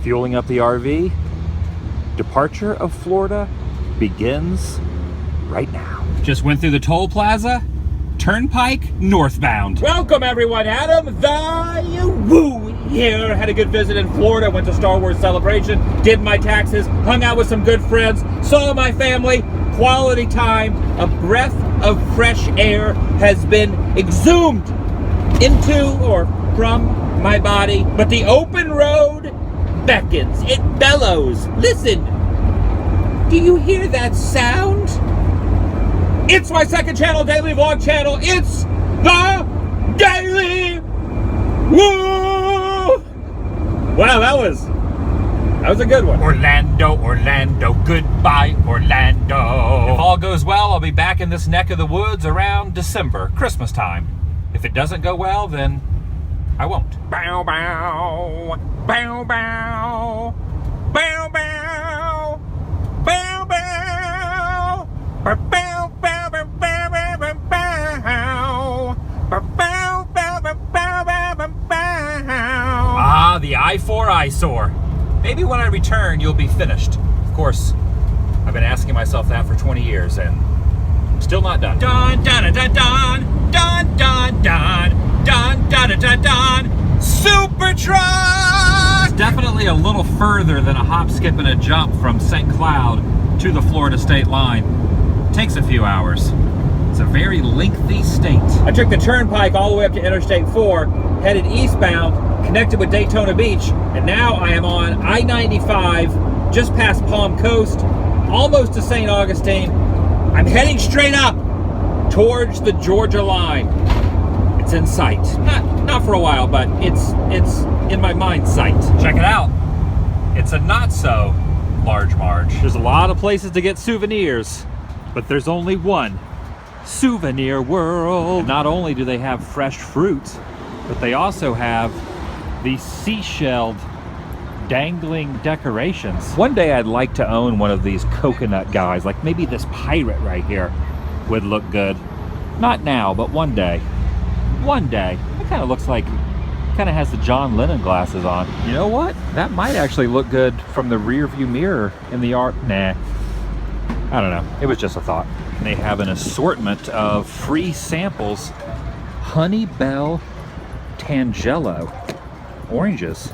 fueling up the RV. Departure of Florida begins right now. Just went through the toll plaza. Turnpike northbound. Welcome everyone, Adam TheDailyWoo here. Had a good visit in Florida, went to Star Wars Celebration, did my taxes, hung out with some good friends, saw my family, quality time. A breath of fresh air has been exhumed into or from my body, but the open road beckons, it bellows. Listen, do you hear that sound? It's my second channel, daily vlog channel. It's the Daily Woo! Wow, that was a good one. Orlando, goodbye, Orlando. If all goes well, I'll be back in this neck of the woods around December, Christmas time. If it doesn't go well, then I won't. Bow, bow, bow, bow, bow, bow, bow, bow, bow, bow. Ah, the I-4 eyesore. Maybe when I return, you'll be finished. Of course, I've been asking myself that for 20 years and still not done. Dun, dun, dun, dun, dun, dun, dun, dun, dun, dun, dun, super truck! It's definitely a little further than a hop, skip, and a jump from St. Cloud to the Florida state line. It takes a few hours. It's a very lengthy state. I took the turnpike all the way up to Interstate 4, headed eastbound, connected with Daytona Beach, and now I am on I-95, just past Palm Coast, almost to St. Augustine. I'm heading straight up towards the Georgia line. It's in sight. Not for a while, but it's in my mind sight. Check it out. It's a not so large Marge. There's a lot of places to get souvenirs, but there's only one. Souvenir World. And not only do they have fresh fruit, but they also have these seashelled dangling decorations. One day I'd like to own one of these coconut guys, like maybe this pirate right here would look good. Not now, but one day. One day. It kind of looks like, kind of has the John Lennon glasses on. You know what? That might actually look good from the rear view mirror in the art. Nah, I don't know. It was just a thought. They have an assortment of free samples. Honey Bell Tangelo oranges.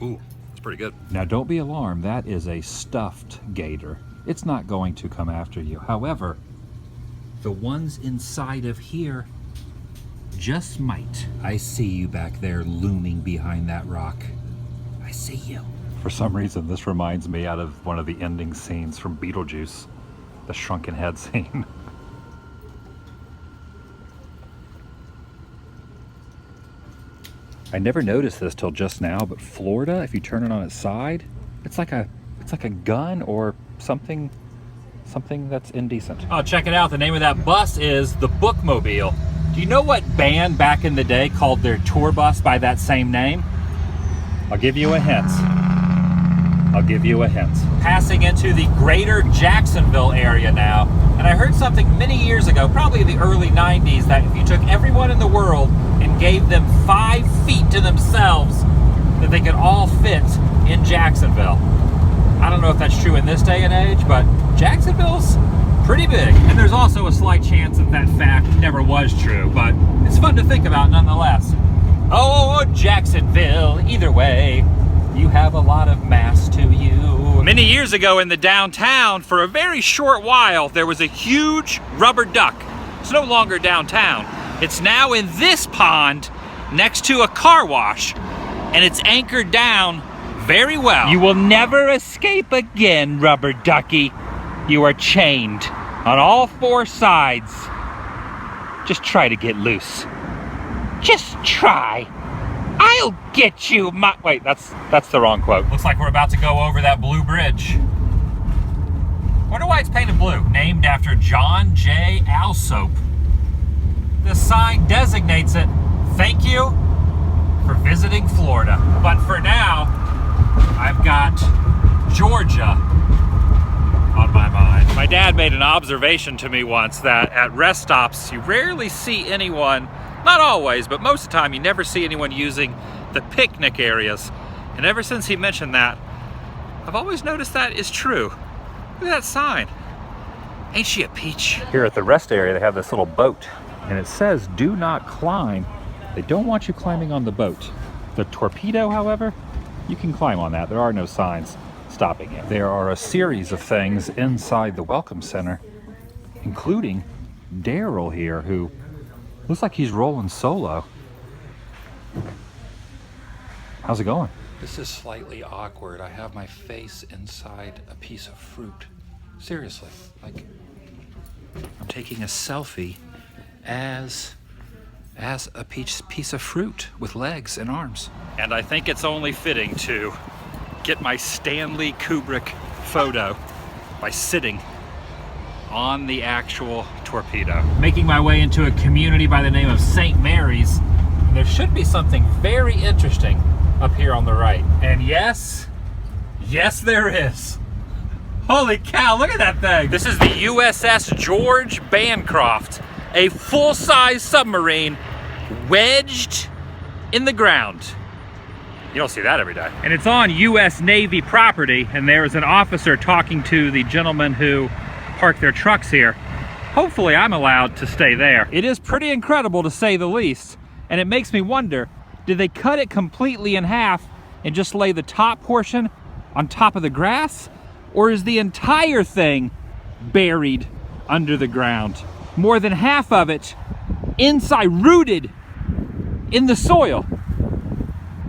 Ooh, it's pretty good. Now don't be alarmed, that is a stuffed gator. It's not going to come after you. However, the ones inside of here just might. I see you back there looming behind that rock. I see you. For some reason, this reminds me out of one of the ending scenes from Beetlejuice, the shrunken head scene. I never noticed this till just now, but Florida, if you turn it on its side, it's like a gun or something that's indecent. Oh, check it out. The name of that bus is the Bookmobile. Do you know what band back in the day called their tour bus by that same name? I'll give you a hint. Passing into the greater Jacksonville area now. And I heard something many years ago, probably the early 90s, that if you took everyone in the world and gave them 5 feet to themselves, that they could all fit in Jacksonville. I don't know if that's true in this day and age, but Jacksonville's pretty big. And there's also a slight chance that that fact never was true, but it's fun to think about nonetheless. Oh, Jacksonville, either way, you have a lot of mass to you. Many years ago in the downtown, for a very short while, there was a huge rubber duck. It's no longer downtown. It's now in this pond next to a car wash, and it's anchored down very well. You will never escape again, rubber ducky. You are chained on all 4 sides. Just try to get loose. Just try. I'll get you, wait, that's the wrong quote. Looks like we're about to go over that blue bridge. Wonder why it's painted blue. Named after John J. Alsop. The sign designates it. Thank you for visiting Florida. But for now, I've got Georgia on my mind. My dad made an observation to me once that at rest stops, you rarely see anyone, not always, but most of the time, you never see anyone using the picnic areas. And ever since he mentioned that, I've always noticed that is true. Look at that sign. Ain't she a peach? Here at the rest area, they have this little boat, and it says, do not climb. They don't want you climbing on the boat. The torpedo, however, you can climb on that. There are no signs stopping you. There are a series of things inside the Welcome Center, including Daryl here, who looks like he's rolling solo. How's it going? This is slightly awkward. I have my face inside a piece of fruit. Seriously, like I'm taking a selfie as a piece of fruit with legs and arms. And I think it's only fitting to get my Stanley Kubrick photo by sitting on the actual torpedo. Making my way into a community by the name of St. Mary's. And there should be something very interesting up here on the right. And yes, there is. Holy cow, look at that thing. This is the USS George Bancroft, a full-size submarine wedged in the ground. You don't see that every day. And it's on US Navy property, and there is an officer talking to the gentleman who parked their trucks here. Hopefully I'm allowed to stay there. It is pretty incredible, to say the least, and it makes me wonder, did they cut it completely in half and just lay the top portion on top of the grass? Or is the entire thing buried under the ground? More than half of it inside, rooted in the soil.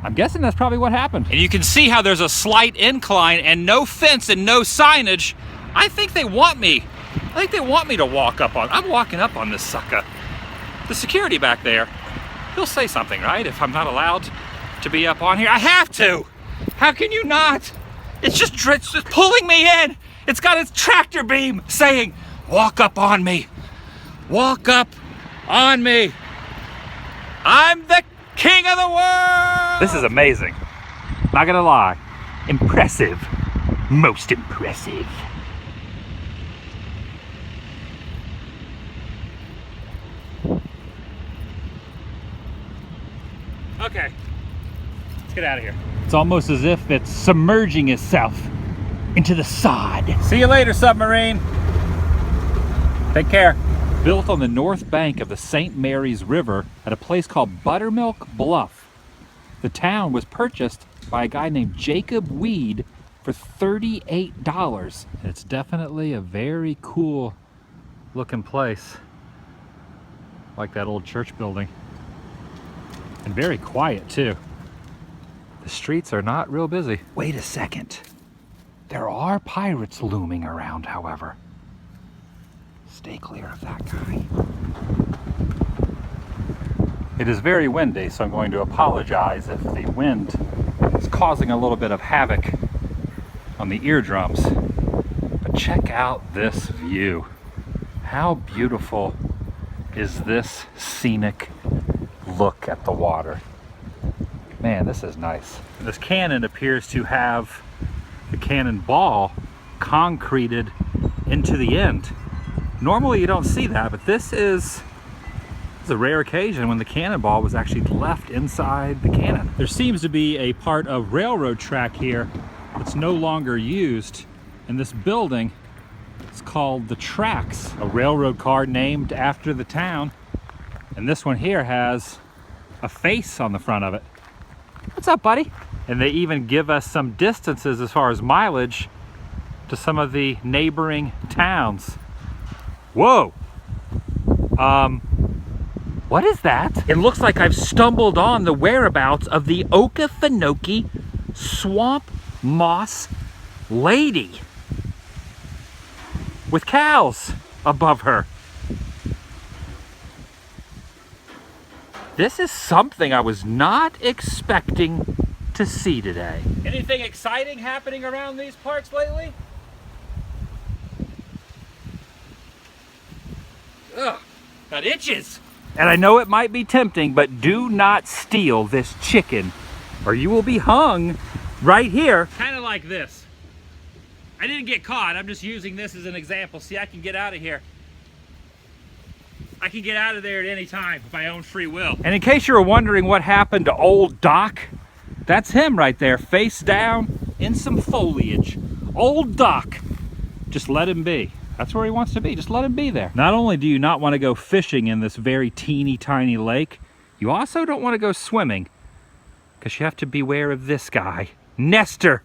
I'm guessing that's probably what happened. And you can see how there's a slight incline and no fence and no signage. I think they want me to walk up on. I'm walking up on this sucker. The security back there, he'll say something, right? If I'm not allowed to be up on here. I have to. How can you not? It's just pulling me in. It's got its tractor beam saying, walk up on me. Walk up on me. I'm the king of the world. This is amazing. Not gonna lie. Impressive. Most impressive. Okay, let's get out of here. It's almost as if it's submerging itself into the sod. See you later, submarine. Take care. Built on the north bank of the St. Mary's River at a place called Buttermilk Bluff. The town was purchased by a guy named Jacob Weed for $38. It's definitely a very cool looking place. Like that old church building. And very quiet too. The streets are not real busy. Wait a second. There are pirates looming around, however. Stay clear of that guy. It is very windy, so I'm going to apologize if the wind is causing a little bit of havoc on the eardrums. But check out this view. How beautiful is this scenic look at the water? Man, this is nice. This cannon appears to have the cannonball concreted into the end. Normally you don't see that, but this is a rare occasion when the cannonball was actually left inside the cannon. There seems to be a part of railroad track here that's no longer used, and this building is called the Tracks, a railroad car named after the town. And this one here has a face on the front of it. What's up, buddy? And they even give us some distances as far as mileage to some of the neighboring towns. Whoa! What is that? It looks like I've stumbled on the whereabouts of the Okefenokee swamp moss lady with cows above her. This is something I was not expecting to see today. Anything exciting happening around these parts lately? Ugh, that itches. And I know it might be tempting, but do not steal this chicken or you will be hung right here. Kind of like this. I didn't get caught. I'm just using this as an example. See, I can get out of here. I can get out of there at any time of my own free will. And in case you were wondering what happened to old Doc, that's him right there, face down in some foliage. Old Doc. Just let him be. That's where he wants to be. Just let him be there. Not only do you not want to go fishing in this very teeny tiny lake, you also don't want to go swimming, because you have to beware of this guy, Nestor,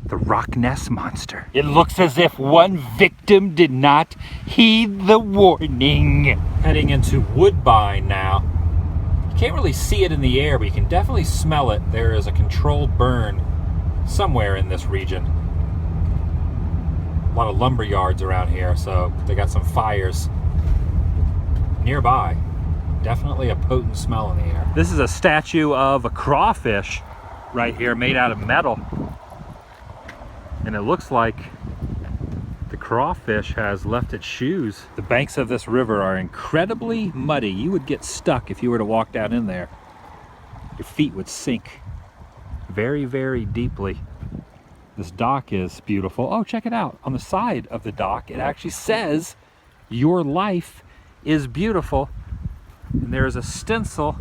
the Rock Ness monster. It looks as if one victim did not heed the warning. Heading into Woodbine now. You can't really see it in the air, but you can definitely smell it. There is a controlled burn somewhere in this region. A lot of lumber yards around here, so they got some fires nearby. Definitely a potent smell in the air. This is a statue of a crawfish right here, made out of metal. And it looks like the crawfish has left its shoes. The banks of this river are incredibly muddy. You would get stuck if you were to walk down in there. Your feet would sink very, very deeply. This dock is beautiful. Oh, check it out. On the side of the dock, it actually says, "Your life is beautiful." And there is a stencil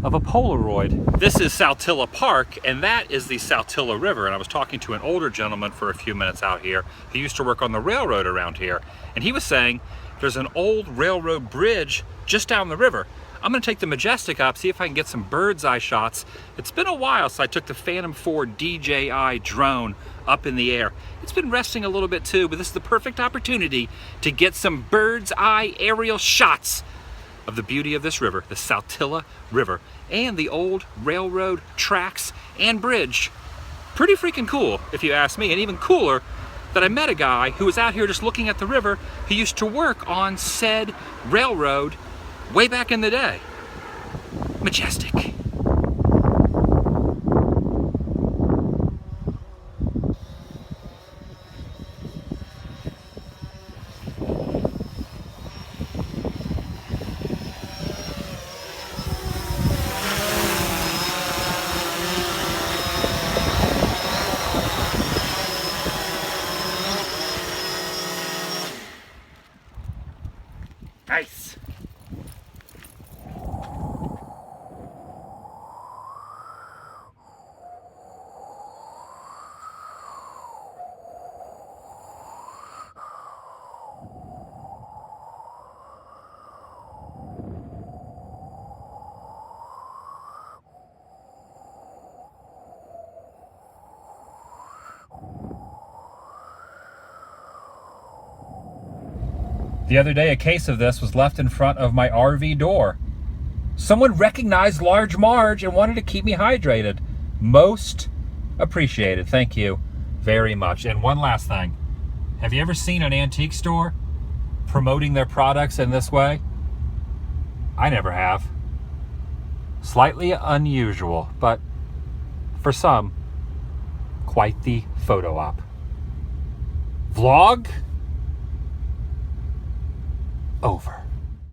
of a Polaroid. This is Saltillo Park, and that is the Saltillo River. And I was talking to an older gentleman for a few minutes out here who used to work on the railroad around here. And he was saying there's an old railroad bridge just down the river. I'm gonna take the Majestic up, see if I can get some bird's eye shots. It's been a while since I took the Phantom 4 DJI drone up in the air. It's been resting a little bit too, but this is the perfect opportunity to get some bird's eye aerial shots of the beauty of this river, the Saltillo River, and the old railroad tracks and bridge. Pretty freaking cool, if you ask me, and even cooler that I met a guy who was out here just looking at the river who used to work on said railroad way back in the day. Majestic. Nice. The other day, a case of this was left in front of my RV door. Someone recognized Large Marge and wanted to keep me hydrated. Most appreciated. Thank you very much. And one last thing. Have you ever seen an antique store promoting their products in this way? I never have. Slightly unusual, but for some, quite the photo op. Vlog over.